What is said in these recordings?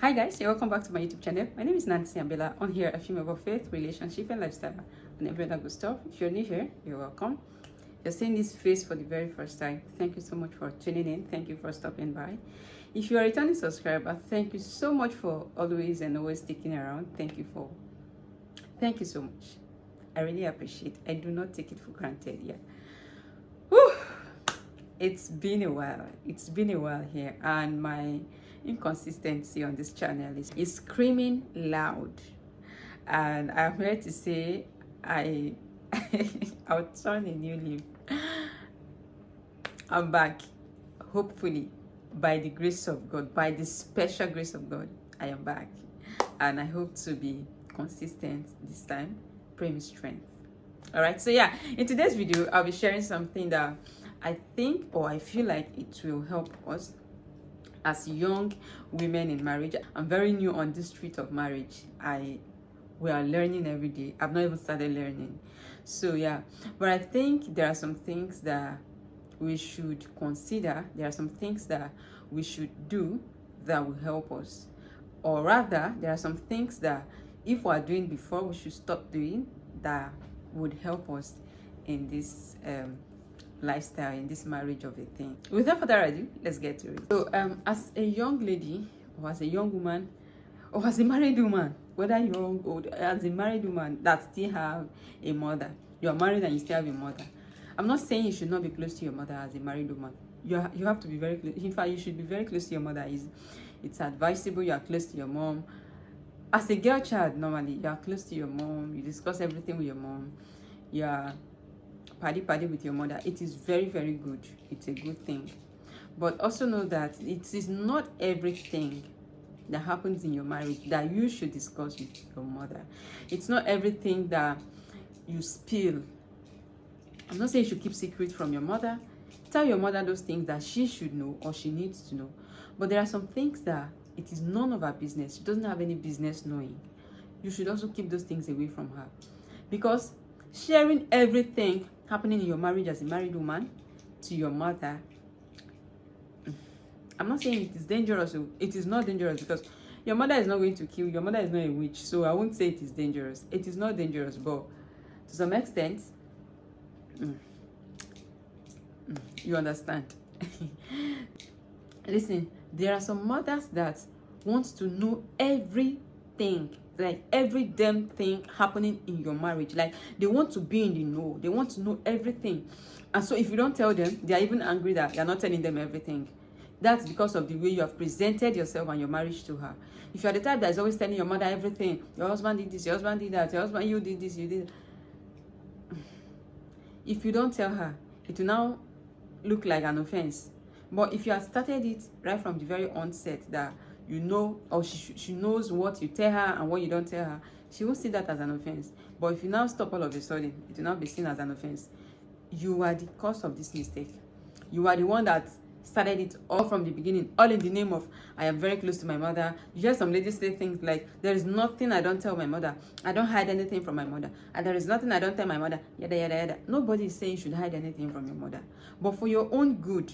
Hi guys, you're welcome back to my YouTube channel. My name is Nancy Ambela. On here, I film about faith, relationship, and lifestyle, and every other good stuff. If you're new here, you're welcome. If you're seeing this face for the very first time, thank you so much for tuning in. Thank you for stopping by. If you are a returning subscriber, thank you so much for always sticking around. Thank you so much. I really appreciate. I do not take it for granted. Yeah. Whew. It's been a while. It's been a while here, and my inconsistency on this channel is screaming loud, and I'm here to say I'll turn a new leaf. I'm back, hopefully, by the grace of God, by the special grace of God. I am back, and I hope to be consistent this time. Pray me strength. All right, so yeah, in today's video I'll be sharing something that I think, or I feel like it will help us as young women in marriage. I'm very new on this street of marriage. We are learning every day. I've not even started learning, so yeah, but I think there are some things that we should consider. There are some things that we should do that will help us, or rather there are some things that if we are doing before, we should stop doing, that would help us in this lifestyle, in this marriage of a thing. Without further ado, let's get to it. So as a young lady, or as a young woman, or as a married woman, whether young or old, as a married woman that still have a mother, you are married and you still have a mother, I'm not saying you should not be close to your mother as a married woman. You have to be very close. In fact, you should be very close to your mother. It's advisable you are close to your mom. As a girl child, normally you are close to your mom, you discuss everything with your mom, you are paddy with your mother. It is very, very good. It's a good thing. But also know that it is not everything that happens in your marriage that you should discuss with your mother. It's not everything that you spill. I'm not saying you should keep secret from your mother. Tell your mother those things that she should know or she needs to know. But there are some things that it is none of her business. She doesn't have any business knowing. You should also keep those things away from her. Because sharing everything happening in your marriage as a married woman to your mother, I'm not saying it is dangerous. It is not dangerous, because your mother is not going to kill you. Your mother is not a witch. So I won't say it is dangerous. It is not dangerous, but to some extent, you understand. Listen, there are some mothers that want to know everything, like every damn thing happening in your marriage. Like they want to be in the know. They want to know everything. And so if you don't tell them, they are even angry that you're not telling them everything. That's because of the way you have presented yourself and your marriage to her. If you're the type that is always telling your mother everything, your husband did this, your husband did that, your husband, you did this, you did. If you don't tell her, it will now look like an offense. But if you have started it right from the very onset, that you know, or she knows what you tell her and what you don't tell her, she won't see that as an offense. But if you now stop all of a sudden, it will now be seen as an offense. You are the cause of this mistake. You are the one that started it all from the beginning, all in the name of I am very close to my mother. You hear some ladies say things like, there is nothing I don't tell my mother, I don't hide anything from my mother, and there is nothing I don't tell my mother, yada yada yada. Nobody is saying you should hide anything from your mother, but for your own good,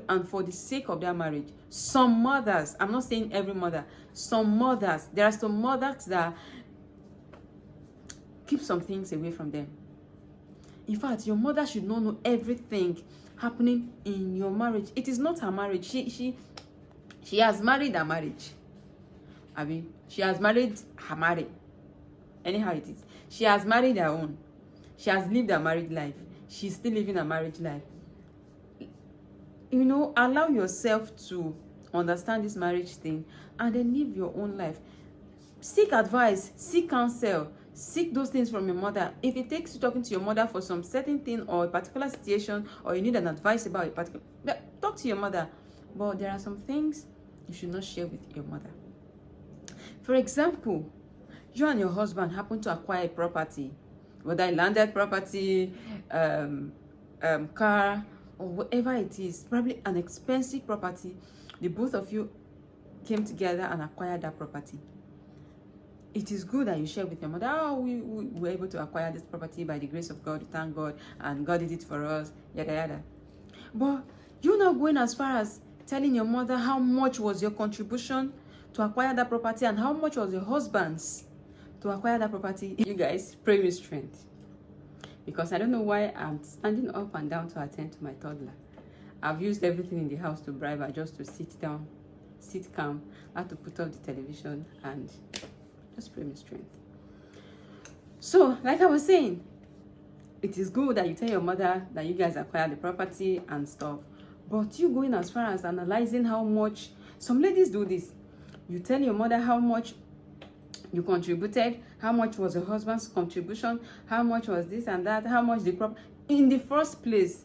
and for the sake of their marriage, some mothers, I'm not saying every mother, some mothers, there are some mothers that keep some things away from them. In fact, your mother should not know everything happening in your marriage. It is not her marriage. She has married her marriage. I mean, she has married her marriage. Anyhow it is. She has married her own. She has lived her married life. She's still living her marriage life. You know, allow yourself to understand this marriage thing and then live your own life. Seek advice, seek counsel, seek those things from your mother. If it takes you talking to your mother for some certain thing or a particular situation, or you need an advice about a particular, talk to your mother. But there are some things you should not share with your mother. For example, you and your husband happen to acquire a property, whether a landed property, car, or whatever it is, probably an expensive property. The both of you came together and acquired that property. It is good that you share with your mother, oh, we were able to acquire this property by the grace of God, we thank God, and God did it for us, yada yada. But you're not going as far as telling your mother how much was your contribution to acquire that property and how much was your husband's to acquire that property. You guys, pray with strength. Because I don't know why I'm standing up and down to attend to my toddler. I've used everything in the house to bribe her just to sit down, sit calm. I had to put off the television and just pray with strength. So, like I was saying, it is good that you tell your mother that you guys acquired the property and stuff. But you going as far as analyzing how much, some ladies do this. You tell your mother how much you contributed, how much was your husband's contribution, how much was this and that, how much the property. In the first place,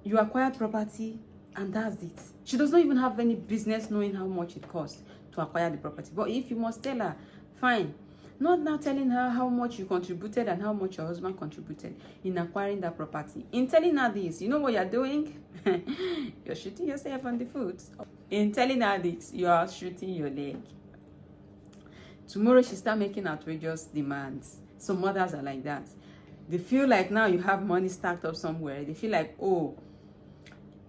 you acquired property and that's it. She does not even have any business knowing how much it costs to acquire the property. But if you must tell her, fine. Not now telling her how much you contributed and how much your husband contributed in acquiring that property. In telling her this, you know what you're doing? You're shooting yourself on the foot. In telling her this, you are shooting your leg. Tomorrow she start making outrageous demands. Some mothers are like that. They feel like now you have money stacked up somewhere. They feel like, oh,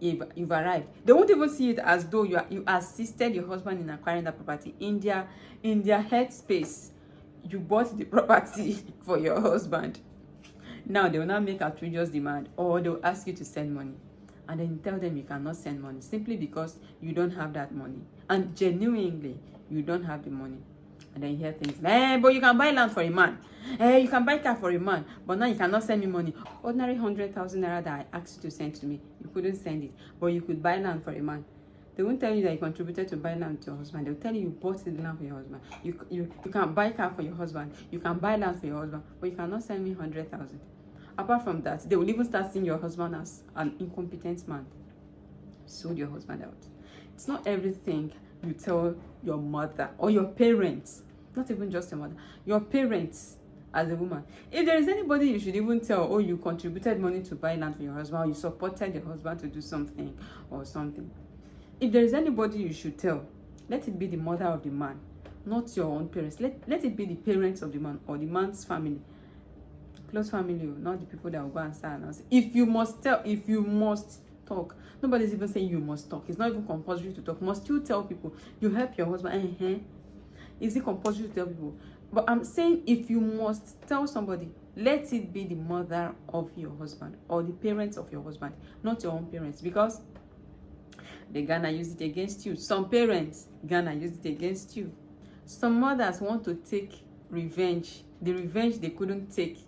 you've arrived. They won't even see it as though you assisted your husband in acquiring that property. In their head space, you bought the property for your husband. Now they will not make outrageous demand, or they will ask you to send money, and then you tell them you cannot send money simply because you don't have that money, and genuinely you don't have the money. And then you hear things like, but you can buy land for a man, you can buy car for a man, but now you cannot send me money. Ordinary 100,000 naira that I asked you to send to me, you couldn't send it, but you could buy land for a man. They won't tell you that you contributed to buy land to your husband. They'll tell you bought the land for your husband. You can buy car for your husband. You can buy land for your husband, but you cannot send me 100,000. Apart from that, they will even start seeing your husband as an incompetent man. Sold your husband out. It's not everything you tell your mother or your parents, not even just your mother, your parents as a woman. If there is anybody you should even tell, oh, you contributed money to buy land for your husband, or you supported your husband to do something or something. If there is anybody you should tell, let it be the mother of the man, not your own parents. Let it be the parents of the man or the man's family. Close family, not the people that will go and start announcing. If you must tell, if you must talk. Nobody's even saying you must talk. It's not even compulsory to talk. Must you tell people? You help your husband. Is it compulsory to tell people? But I'm saying if you must tell somebody, let it be the mother of your husband or the parents of your husband, not your own parents, because the Ghana use it against you. Some parents, Ghana use it against you. Some mothers want to take revenge, the revenge they couldn't take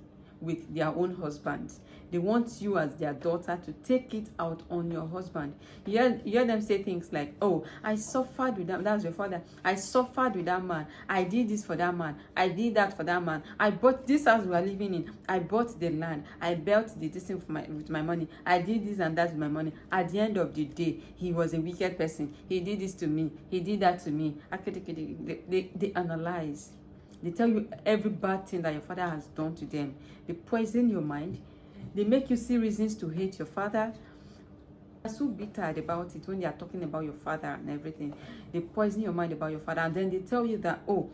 with their own husband. They want you as their daughter to take it out on your husband. You hear them say things like, oh, I suffered with that. That's your father. I suffered with that man. I did this for that man. I did that for that man. I bought this house we are living in. I bought the land. I built the this thing with my money. I did this and that with my money. At the end of the day, he was a wicked person. He did this to me. He did that to me. They analyze. They tell you every bad thing that your father has done to them. They poison your mind. They make you see reasons to hate your father. They're so bitter about it when they are talking about your father and everything. They poison your mind about your father, and then they tell you that, oh,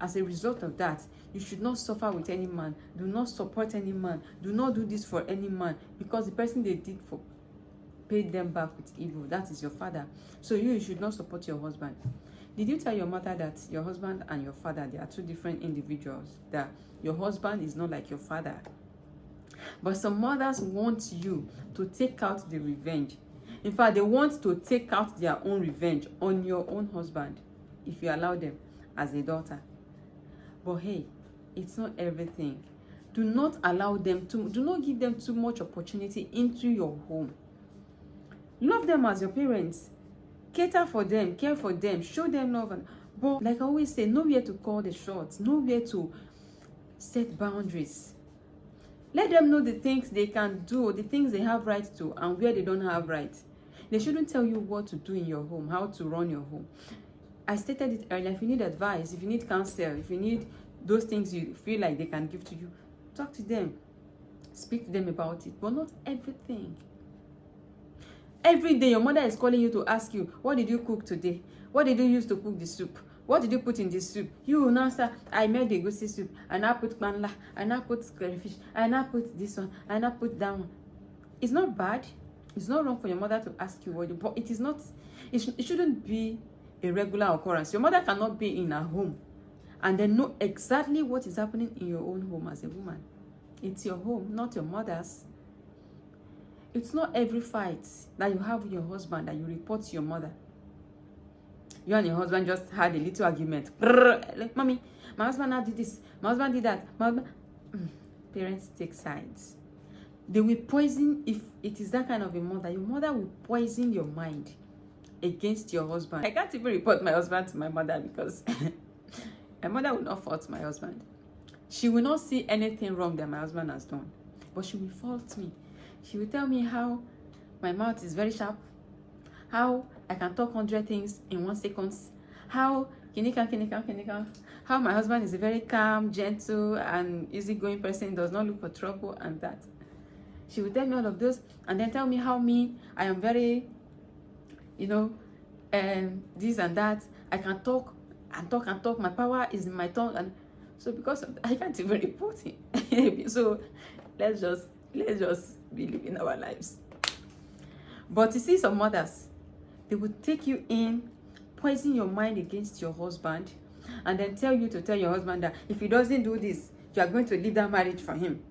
as a result of that, you should not suffer with any man. Do not support any man. Do not do this for any man, because the person they did for paid them back with evil. That is your father. So you should not support your husband. Did you tell your mother that your husband and your father, they are two different individuals? That your husband is not like your father? But some mothers want you to take out the revenge. In fact, they want to take out their own revenge on your own husband if you allow them as a daughter. But hey, it's not everything. Do not allow them to, do not give them too much opportunity into your home. Love them as your parents. Cater for them, care for them, show them love. But like I always say, nowhere to call the shots, nowhere to set boundaries. Let them know the things they can do, the things they have right to, and where they don't have right. They shouldn't tell you what to do in your home, how to run your home. I stated it earlier. If you need advice, if you need counsel, if you need those things you feel like they can give to you, talk to them. Speak to them about it, but not everything. Every day, your mother is calling you to ask you, what did you cook today? What did you use to cook the soup? What did you put in this soup? You will now say, I made the goosey soup, and I put manla, and I put crayfish, and I put this one, and I put that one. It's not bad. It's not wrong for your mother to ask you what you, but it is not, It shouldn't be a regular occurrence. Your mother cannot be in her home and then know exactly what is happening in your own home as a woman. It's your home, not your mother's. It's not every fight that you have with your husband that you report to your mother. You and your husband just had a little argument. Like, mommy, my husband now did this, my husband did that. My husband... Parents take sides. They will poison, if it is that kind of a mother, your mother will poison your mind against your husband. I can't even report my husband to my mother because my mother will not fault my husband. She will not see anything wrong that my husband has done, but she will fault me. She will tell me how my mouth is very sharp, how I can talk 100 things in 1 second, how how my husband is a very calm, gentle, and easygoing person, does not look for trouble, and that. She will tell me all of those, and then tell me how I am very, this and that. I can talk and talk and talk. My power is in my tongue, and so because of that, I can't even report it. So let's just be living our lives. But you see, some mothers, they will take you in, poison your mind against your husband, and then tell you to tell your husband that if he doesn't do this, you are going to leave that marriage for him.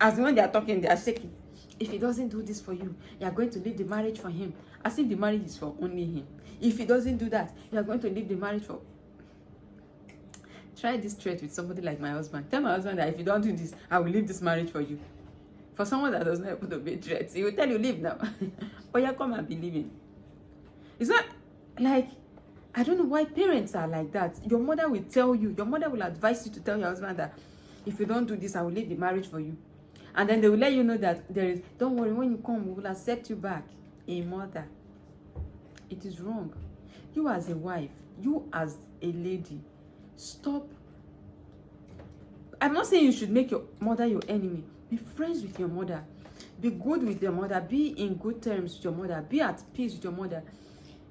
As when they are talking, they are shaking. If he doesn't do this for you, you are going to leave the marriage for him. As if the marriage is for only him. If he doesn't do that, you are going to leave the marriage for... Try this trait with somebody like my husband. Tell my husband that if you don't do this, I will leave this marriage for you. For someone that does not able to be threats, he will tell you, leave now. But you come and be leaving. It's not like... I don't know why parents are like that. Your mother will tell you, your mother will advise you to tell your husband that if you don't do this, I will leave the marriage for you. And then they will let you know that there is, don't worry, when you come, we will accept you back. A mother. It is wrong. You as a wife, you as a lady, stop. I'm not saying you should make your mother your enemy. Be friends with your mother. Be good with your mother. Be in good terms with your mother. Be at peace with your mother.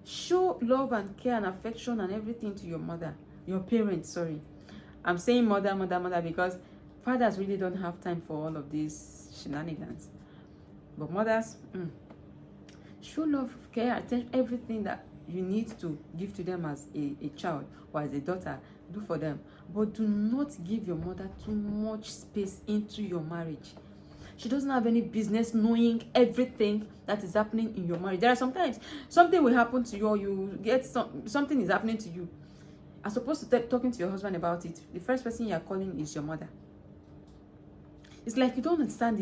Show love and care and affection and everything to your mother. Your parents, sorry. I'm saying mother because fathers really don't have time for all of these shenanigans. But mothers, show love, care, attention, everything that you need to give to them as a child or as a daughter. Do for them. But do not give your mother too much space into your marriage. She doesn't have any business knowing everything that is happening in your marriage. There are sometimes something will happen to you, or you get something is happening to you. As opposed to talking to your husband about it, the first person you are calling is your mother. It's like you don't understand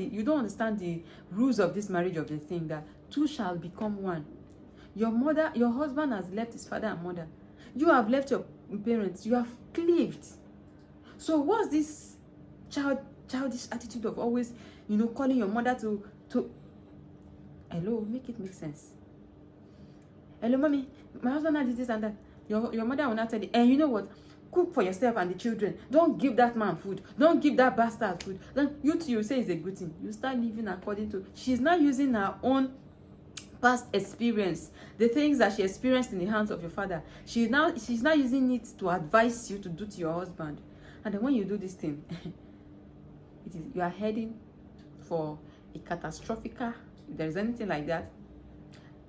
the rules of this marriage, of the thing that two shall become one. Your husband has left his father and mother. You have left your parents. You have cleaved. So what's this childish attitude of always, calling your mother to hello, make it make sense. Hello, mommy, my husband did this and that. Your mother will not tell you, and you know what? Cook for yourself and the children. Don't give that man food. Don't give that bastard food. Then you say it's a good thing. You start living according to... She's not using her own past experience, the things that she experienced in the hands of your father. She's not using it to advise you to do to your husband. And then when you do this thing, you are heading for a catastrophic, if there's anything like that,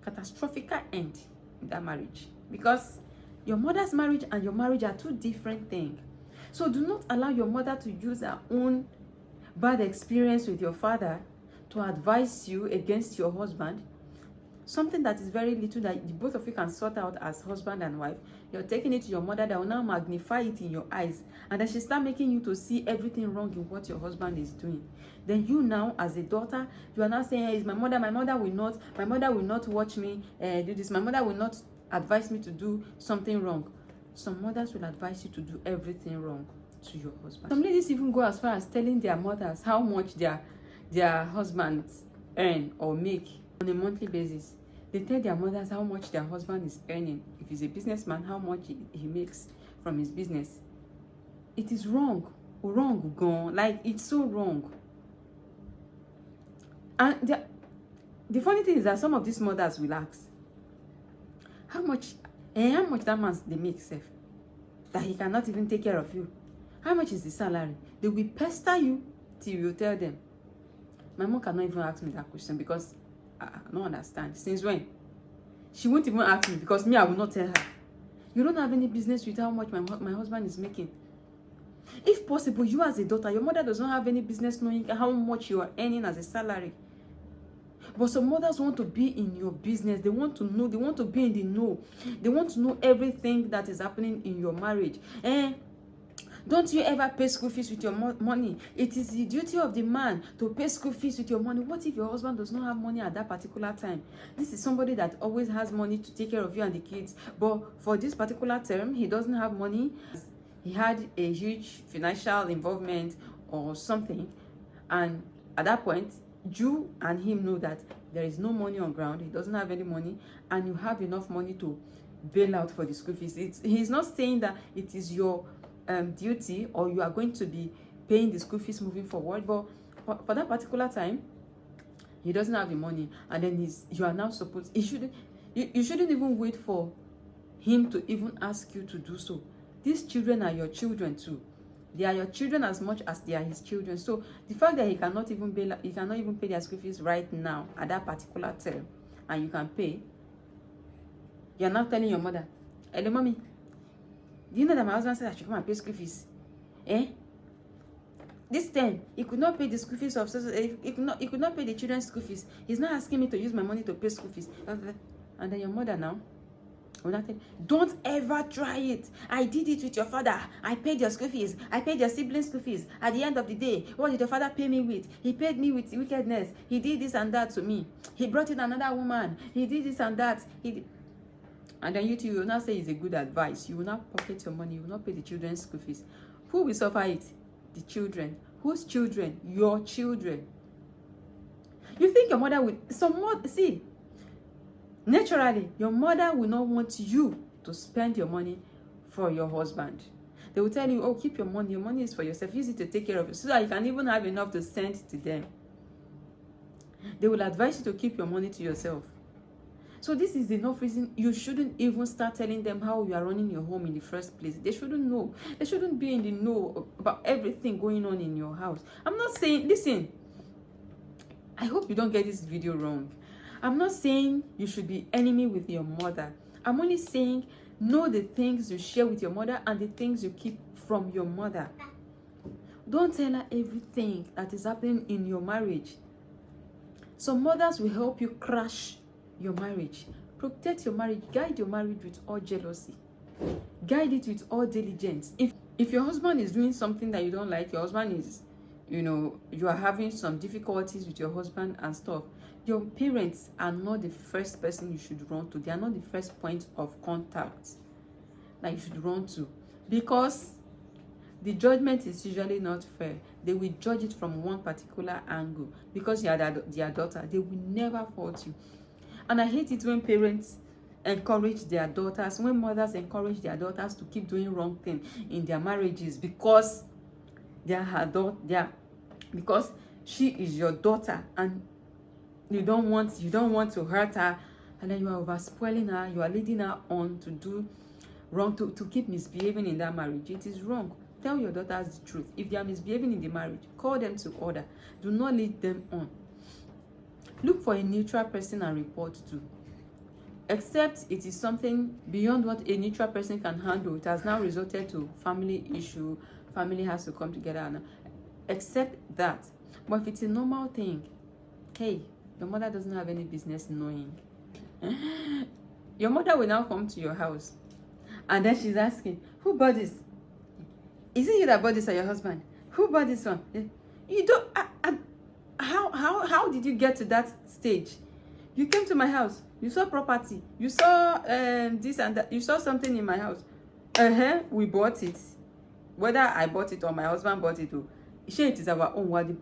catastrophic end in that marriage. Because your mother's marriage and your marriage are two different things. So do not allow your mother to use her own bad experience with your father to advise you against your husband. Something that is very little that both of you can sort out as husband and wife. You're taking it to your mother that will now magnify it in your eyes. And then she start making you to see everything wrong in what your husband is doing. Then you now, as a daughter, you are now saying, hey, it's my mother. My mother will not watch me do this. My mother will not advise me to do something wrong. Some mothers will advise you to do everything wrong to your husband. Some ladies even go as far as telling their mothers how much their husbands earn or make on a monthly basis. They tell their mothers how much their husband is earning. If he's a businessman, how much he makes from his business. It is wrong. Wrong, gone. Like, it's so wrong. And the funny thing is that some of these mothers will ask, how much that man they make safe, that he cannot even take care of you. How much is the salary? They will pester you till you tell them. My mom cannot even ask me that question because I don't understand. Since when? She won't even ask me, because me, I will not tell her. You don't have any business with how much my husband is making. If possible, you as a daughter, your mother does not have any business knowing how much you are earning as a salary. But some mothers want to be in your business. They want to know. They want to be in the know. They want to know everything that is happening in your marriage. Don't you ever pay school fees with your money? It is the duty of the man to pay school fees with your money. What if your husband does not have money at that particular time? This is somebody that always has money to take care of you and the kids. But for this particular term, he doesn't have money. He had a huge financial involvement or something. And at that point, you and him know that there is no money on ground. He doesn't have any money. And you have enough money to bail out for the school fees. He's not saying that it is your duty or you are going to be paying the school fees moving forward, but for that particular time he doesn't have the money, and then you are now supposed, you shouldn't even wait for him to even ask you to do so. These children are your children too. They are your children as much as they are his children. So the fact that he cannot even pay their school fees right now at that particular term, and you can pay, you're now telling your mother, hello mommy, do you know that my husband said I should come and pay school fees? This time, he could not pay the school fees of... He could not pay the children's school fees. He's not asking me to use my money to pay school fees. And then your mother now will not tell, don't ever try it. I did it with your father. I paid your school fees. I paid your siblings' school fees. At the end of the day, what did your father pay me with? He paid me with wickedness. He did this and that to me. He brought in another woman. He did this and that. And then you two will not say it's a good advice. You will not pocket your money. You will not pay the children's school fees. Who will suffer it? The children. Whose children? Your children. You think your mother will... See, naturally, your mother will not want you to spend your money for your husband. They will tell you, oh, keep your money. Your money is for yourself. Use it to take care of it so that you can even have enough to send to them. They will advise you to keep your money to yourself. So this is enough reason you shouldn't even start telling them how you are running your home in the first place. They shouldn't know. They shouldn't be in the know about everything going on in your house. I'm not saying, listen, I hope you don't get this video wrong. I'm not saying you should be enemy with your mother. I'm only saying know the things you share with your mother and the things you keep from your mother. Don't tell her everything that is happening in your marriage. Some mothers will help you crash your marriage. Protect your marriage. Guide your marriage with all jealousy. Guide it with all diligence. If your husband is doing something that you don't like, your husband is, you are having some difficulties with your husband and stuff, your parents are not the first person you should run to. They are not the first point of contact that you should run to, because the judgment is usually not fair. They will judge it from one particular angle. Because you are their daughter, they will never fault you. And I hate it when parents encourage their daughters, when mothers encourage their daughters to keep doing wrong things in their marriages because they are her daughter, because she is your daughter, and you don't want to hurt her, and then you are over spoiling her, you are leading her on to do wrong, to keep misbehaving in that marriage. It is wrong. Tell your daughters the truth. If they are misbehaving in the marriage, call them to order. Do not lead them on. Look for a neutral person and report to. Except it is something beyond what a neutral person can handle. It has now resulted to family issue. Family has to come together. And except that. But if it's a normal thing, hey, your mother doesn't have any business knowing. Your mother will now come to your house. And then she's asking, who bought this? Is it you that bought this or your husband? Who bought this one? You don't... How did you get to that stage? You came to my house. You saw property. You saw this and that. You saw something in my house. We bought it. Whether I bought it or my husband bought it, it is our own.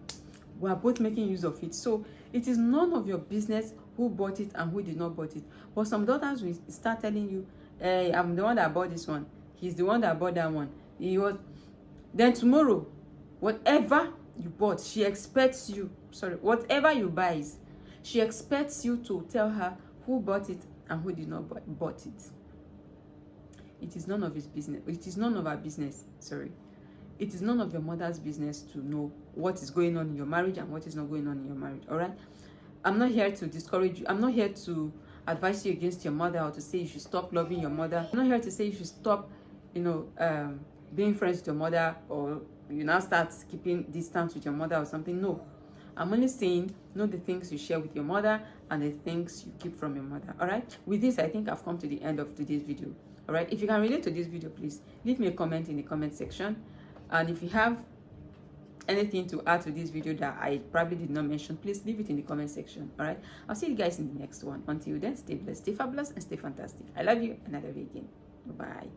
We are both making use of it. So it is none of your business who bought it and who did not bought it. But some daughters will start telling you, hey, I'm the one that bought this one. He's the one that bought that one. Then tomorrow, whatever you bought, she expects you, whatever you buy, she expects you to tell her who bought it and who did not bought it. It is none of his business. It is none of our business. It is none of your mother's business to know what is going on in your marriage and what is not going on in your marriage. All right. I'm not here to discourage you. I'm not here to advise you against your mother or to say you should stop loving your mother. I'm not here to say you should stop, being friends with your mother, or you now start keeping distance with your mother or something. No, I'm only saying know the things you share with your mother and the things you keep from your mother. All right, with this, I think I've come to the end of today's video. All right, if you can relate to this video, please leave me a comment in the comment section. And if you have anything to add to this video that I probably did not mention, please leave it in the comment section. All right, I'll see you guys in the next one. Until then, stay blessed, stay fabulous, and stay fantastic. I love you, and I love you again. Bye.